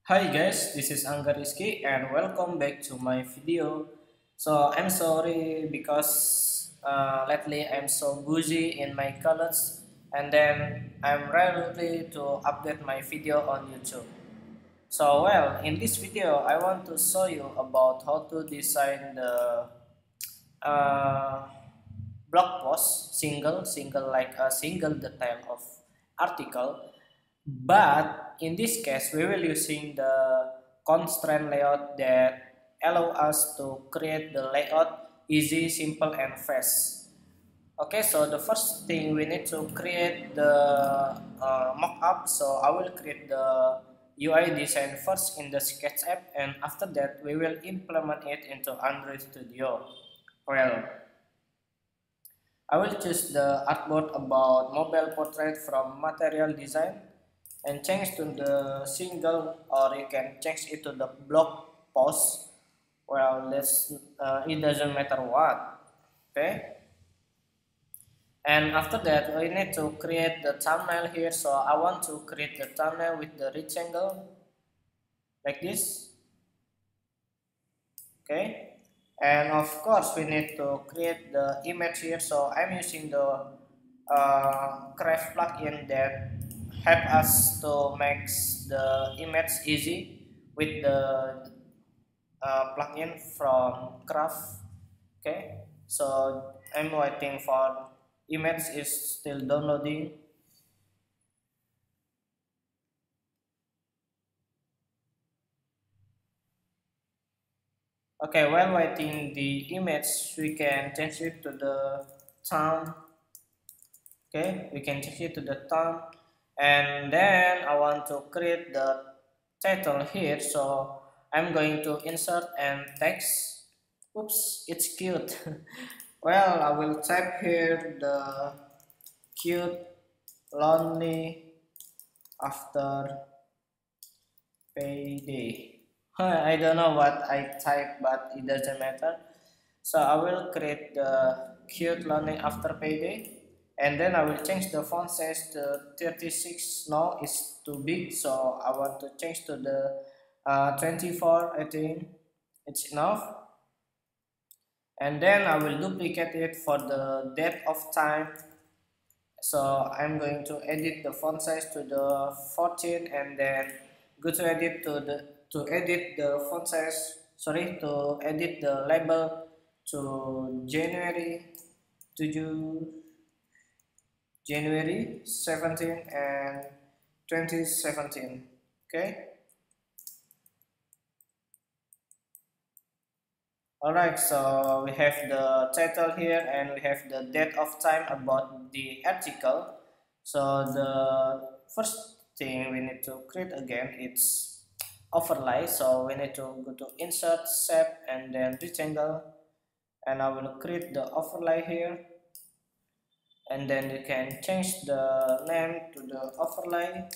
Hi guys, this is Angga Rizky and welcome back to my video. So I'm sorry because lately I'm so busy in my college and then I'm rarely to update my video on YouTube. So in this video I want to show you about how to design the uh, blog post single like a single detail of article, but in this case we will using the constraint layout that allow us to create the layout easy, simple and fast. Okay, so the first thing we need to create the mockup. So I will create the UI design first in the Sketch app, and after that we will implement it into Android Studio. Well, I will choose the artboard about mobile portrait from material design and change to the single, or you can change it to the blog post. Well, it doesn't matter what. Okay, and after that we need to create the thumbnail here. So I want to create the thumbnail with the rectangle like this. Okay, and of course we need to create the image here. So I'm using the craft plugin that help us to make the image easy with the plugin from craft. Okay, so I'm waiting for image is still downloading. Okay, while waiting the image, we can change it to the thumb. Okay, we can change it to the thumb, and then I want to create the title here. So I'm going to insert and text. Oops, it's cute. Well, I will type here the cute, lonely after payday. I don't know what I type, but it doesn't matter. So I will create the cute learning after payday, and then I will change the font size to 36. No, it's too big, so I want to change to the 24. I think it's enough, and then I will duplicate it for the depth of time. So I'm going to edit the font size to the 14, and then go to edit to edit the font size. Sorry, to edit the label to January 17 and 2017. Okay. Alright, so we have the title here and we have the date of time about the article. So the first thing we need to create again it's overlay. So we need to go to insert, shape and then rectangle, and I will create the overlay here, and then you can change the name to the overlay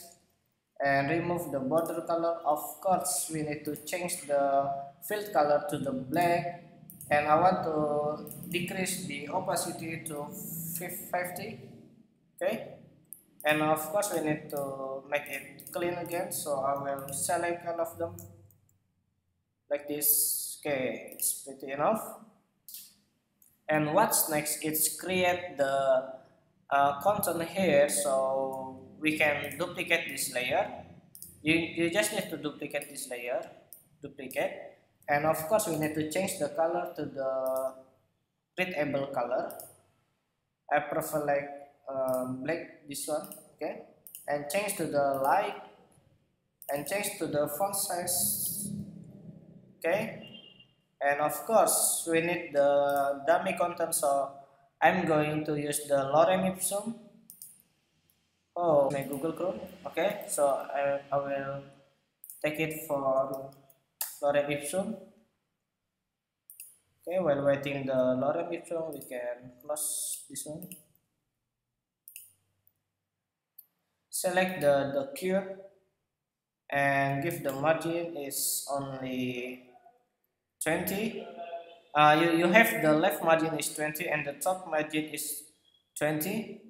and remove the border color. Of course we need to change the field color to the black, and I want to decrease the opacity to 50. Okay, and of course we need to make it clean again, so I will select all of them like this. Okay, it's pretty enough. And what's next is create the content here. So we can duplicate this layer. You just need to duplicate this layer, duplicate, and of course we need to change the color to the readable color. I prefer like black, this one. Okay, and change to the light and change to the font size. Okay, and of course we need the dummy content, so I'm going to use the lorem ipsum. Oh, my Google Chrome. Okay, so I will take it for lorem ipsum. Okay, while waiting the lorem ipsum, we can close this one. Select the cube and give the margin is only 20. You have the left margin is 20 and the top margin is 20.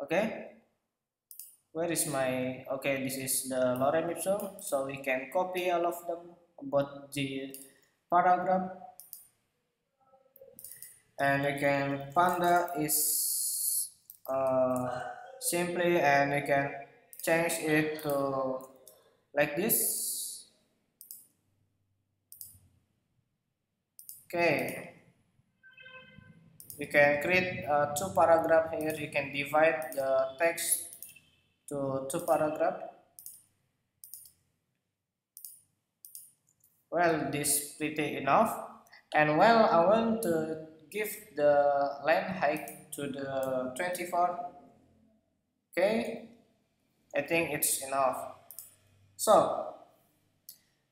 Okay, where is my, okay, this is the lorem ipsum, so we can copy all of them about the paragraph, and we can panda is simply, and we can change it to like this. Okay, you can create two paragraph here. You can divide the text to two paragraph. Well, this pretty enough. And well, I want to give the length height to the 24. Okay, I think it's enough. So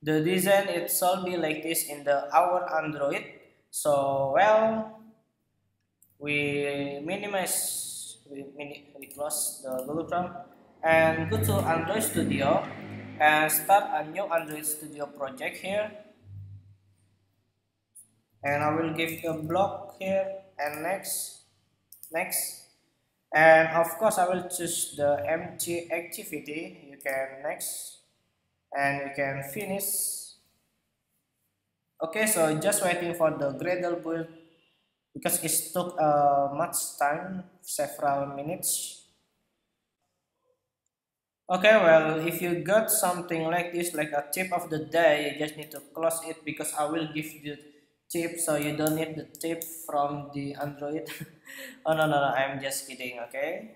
the design it shall be like this in the our Android. So well, we close the Google Chrome and go to Android Studio and start a new Android Studio project here. And I will give a block here and next, and of course I will choose the empty activity. You can next, and you can finish. Okay, so just waiting for the Gradle build because it took much time, several minutes. Okay, well, if you got something like this, like a tip of the day, you just need to close it because I will give you tip, so you don't need the tip from the Android. Oh no, I'm just kidding. Okay.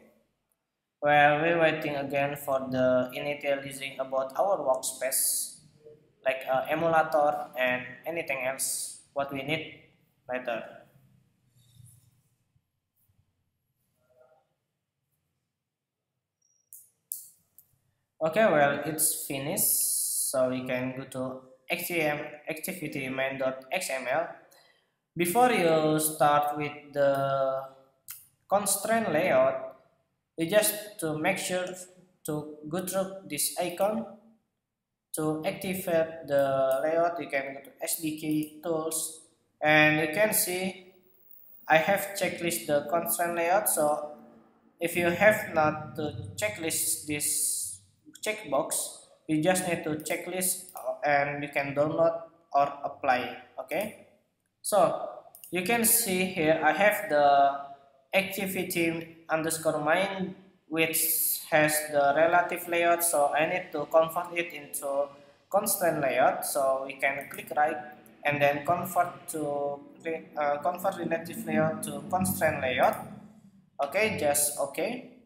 Well, we're waiting again for the initializing about our workspace, like emulator and anything else what we need later. Okay, well, it's finished, so we can go to activity main.xml. Before you start with the constraint layout, you just to make sure to go through this icon. To activate the layout, you can go to SDK tools, and you can see I have checklist the constraint layout. So if you have not to checklist this checkbox, you just need to checklist and you can download or apply. Okay, so you can see here I have the activity underscore main which has the relative layout, so I need to convert it into constraint layout. So we can click right and then convert convert relative layout to constraint layout. Okay, just okay,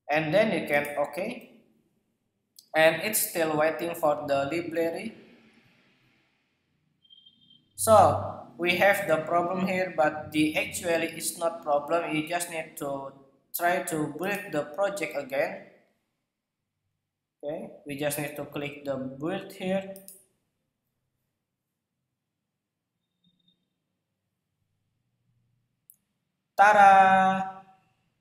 and then you can okay, and it's still waiting for the library. So we have the problem here, but the actually is not problem. You just need to try to build the project again. Okay, we just need to click the build here. Tada!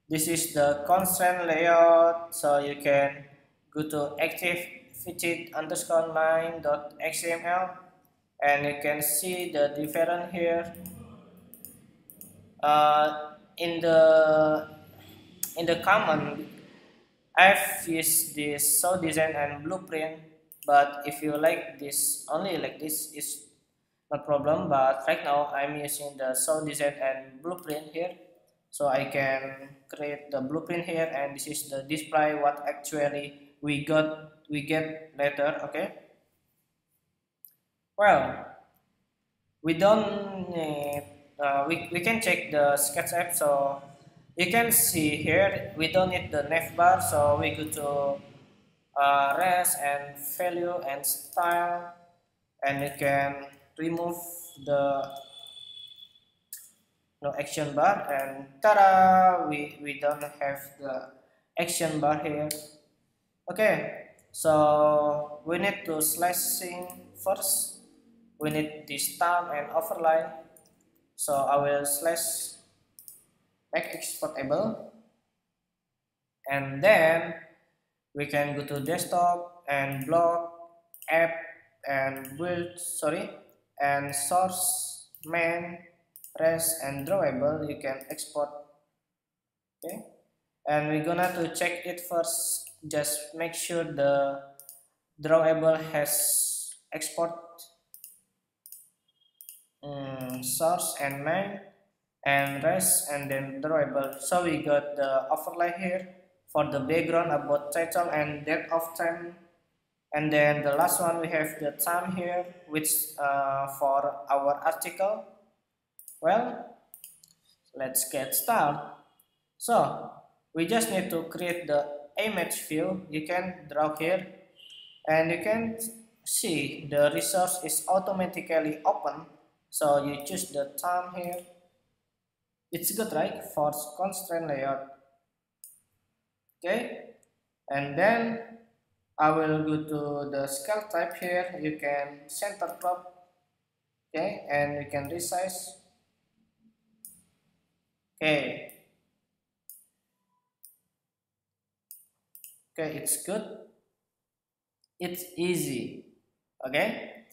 This is the constraint layout, so you can go to activity underscore line.xml and you can see the different here. In the common, I've used this show design and blueprint, but if you like this only like this is no problem. But right now I'm using the show design and blueprint here, so I can create the blueprint here, and this is the display what actually we get later. Okay, well, we don't need we can check the sketch app. So you can see here we don't need the navbar, so we go to res and value and style, and you can remove the no action bar, and tada, we don't have the action bar here. Okay, so we need to slashing first. We need this time and overlay, so I will slash make exportable, and then we can go to desktop and block app and build and source main res and drawable. You can export. Okay, and we're gonna to check it first just make sure the drawable has export source and main and rest and then drawable. So we got the overlay here for the background about title and date of time, and then the last one we have the time here, which for our article. Well, let's get started. So we just need to create the image view. You can draw here and you can see the resource is automatically open. So you choose the time here. It's good, right, for constraint layout. Okay, and then I will go to the scale type here. You can center crop, okay, and you can resize. Okay, okay, it's good. It's easy. Okay.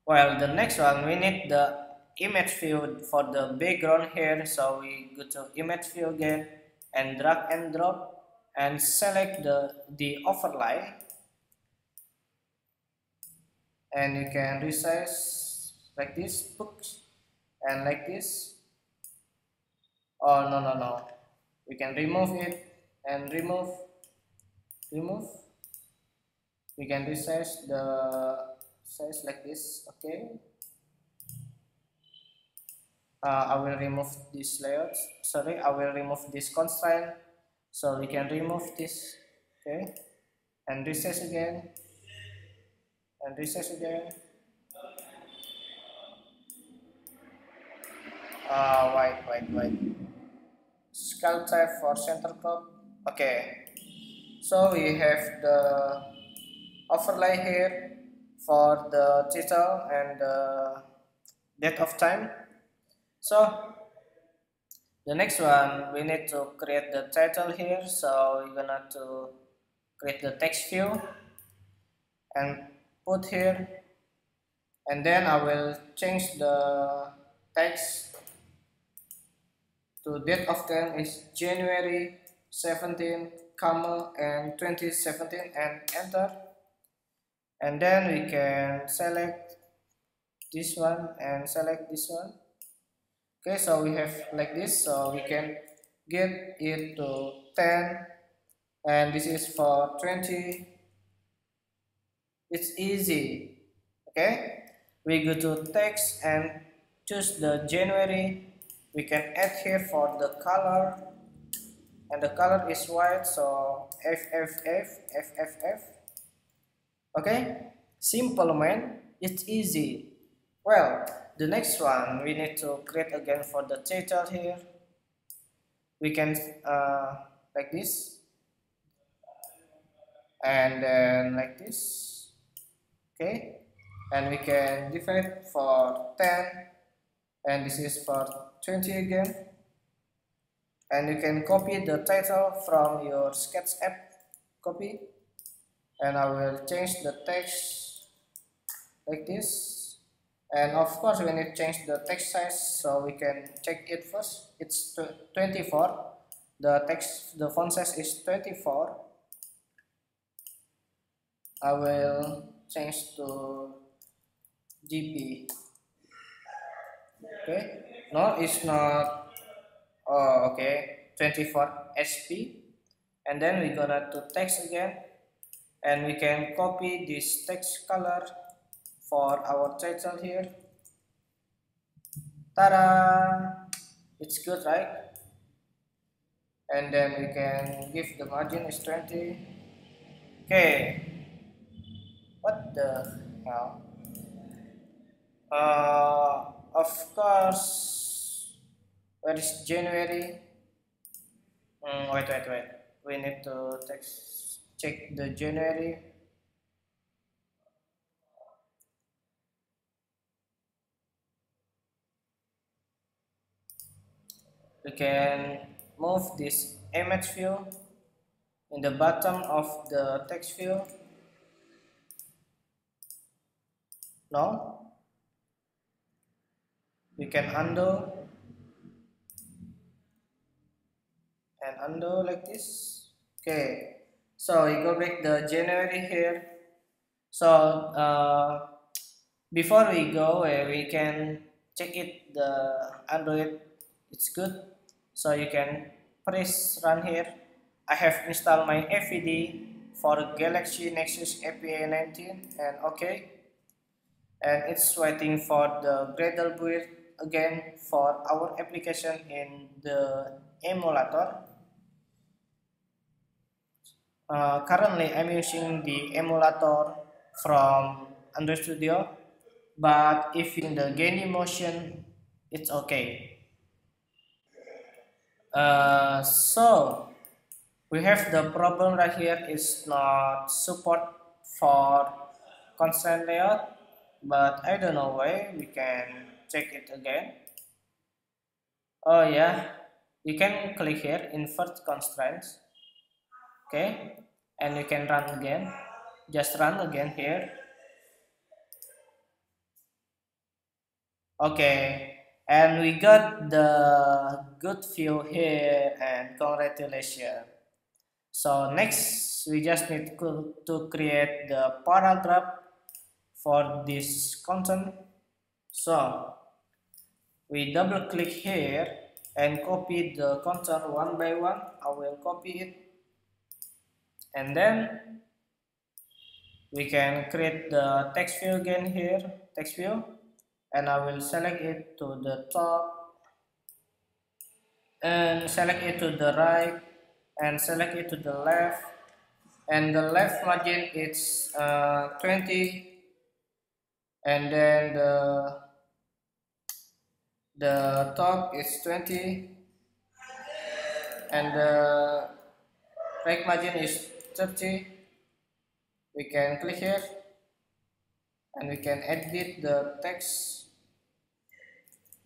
Well, the next one we need the image view for the background here. So we go to image view again and drag and drop and select the overlay, and you can resize like this, books, and like this. Oh no, we can remove it and remove. We can resize the size like this. Okay, I will remove this layout. Sorry, I will remove this constraint, so we can remove this. Okay, and resize again and resize again. Wait. Scale type for center crop. Okay, so we have the overlay here for the title and the date of time. So the next one we need to create the title here. So we're gonna to create the text view and put here, and then I will change the text to date of time is January 17, comma and 2017 and enter. And then we can select this one and select this one. Okay, so we have like this, so we can get it to 10 and this is for 20. It's easy. Okay, we go to text and choose the January. We can add here for the color, and the color is white, so FFF. Okay, simple man, it's easy. Well, the next one we need to create again for the title here. We can like this and then like this. Okay, and we can divide for 10 and this is for 20 again, and you can copy the title from your Sketch app, copy, and I will change the text like this, and of course we need to change the text size, so we can check it first. It's 24, the font size is 24. I will change to GP. Okay, no, it's not. Oh, okay, 24 SP, and then we're gonna to text again, and we can copy this text color for our title here. Ta-da! It's good, right? And then we can give the margin is 20. Okay, what the hell? Of course, where is January? Wait. We need to check the January. We can move this image view in the bottom of the text view. No, we can undo and undo like this. Okay, So we go back the January here. So before we go, we can check it the Android. It's good. So you can press run here. I have installed my FVD for Galaxy Nexus APA 19 and okay. And it's waiting for the Gradle build again for our application in the emulator. Currently I'm using the emulator from Android Studio, but if in the Genymotion it's okay. So we have the problem right here is not support for constraint layout, but I don't know why. We can check it again. Oh yeah, you can click here invert constraints. Okay, and you can run again. Just run again here. Okay, and we got the good view here, and congratulations. So next we just need to create the paragraph for this content. So we double click here and copy the content one by one. I will copy it, and then we can create the text view again here, text view, and I will select it to the top and select it to the right and select it to the left, and the left margin is 20, and then the top is 20, and the right margin is 30. We can click here and we can edit the text,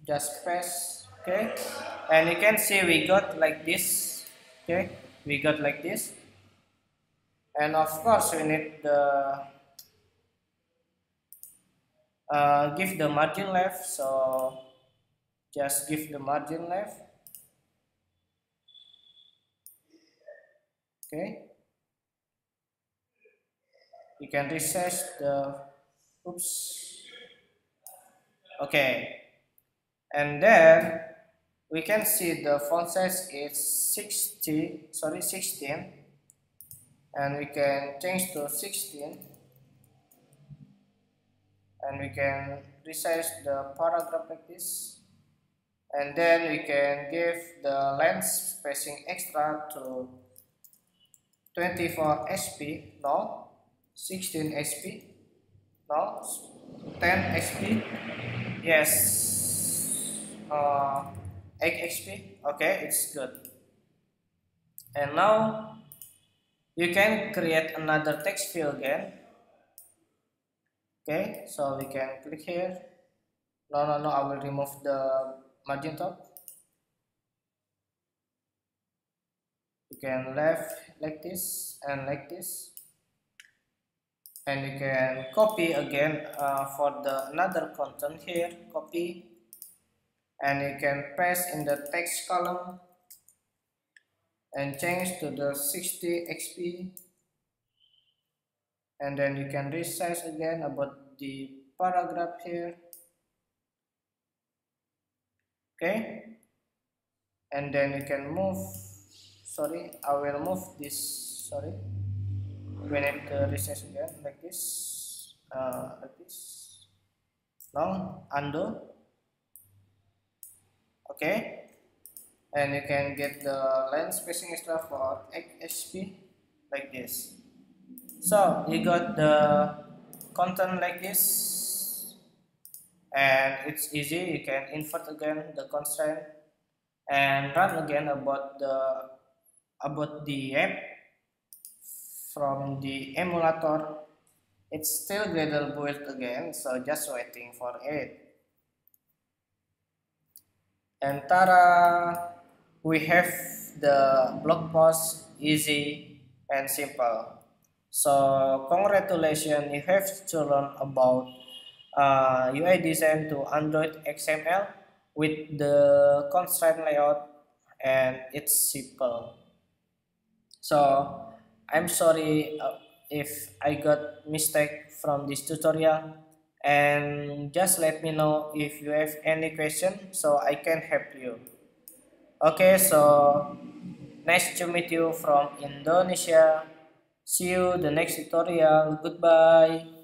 just press. Okay, and you can see we got like this. Okay, we got like this, and of course we need the give the margin left, so just give the margin left. Okay, you can resize the oops. Okay, and then we can see the font size is 16, and we can change to 16, and we can resize the paragraph like this, and then we can give the length spacing extra to 24 sp, no, 16 sp, no, 10 sp, yes, 8 sp, okay, it's good. And now you can create another text field again. Okay, so we can click here. No, I will remove the margin top. You can left like this and like this, and you can copy again for the another content here, copy, and you can paste in the text column and change to the 60 XP, and then you can resize again about the paragraph here. Okay, and then you can move, sorry, I will move this, sorry, we need to resize again like this, now undo. Okay, and you can get the line spacing extra for XP like this. So you got the content like this, and it's easy. You can invert again the constraint and run again about the app from the emulator. It's still Gradle build again, so just waiting for it. And tada, we have the blog post easy and simple. So congratulations, you have to learn about UI design to Android XML with the constraint layout, and it's simple. So I'm sorry if I got mistake from this tutorial, and just let me know if you have any question so I can help you. Okay, so nice to meet you from Indonesia. See you the next tutorial. Goodbye.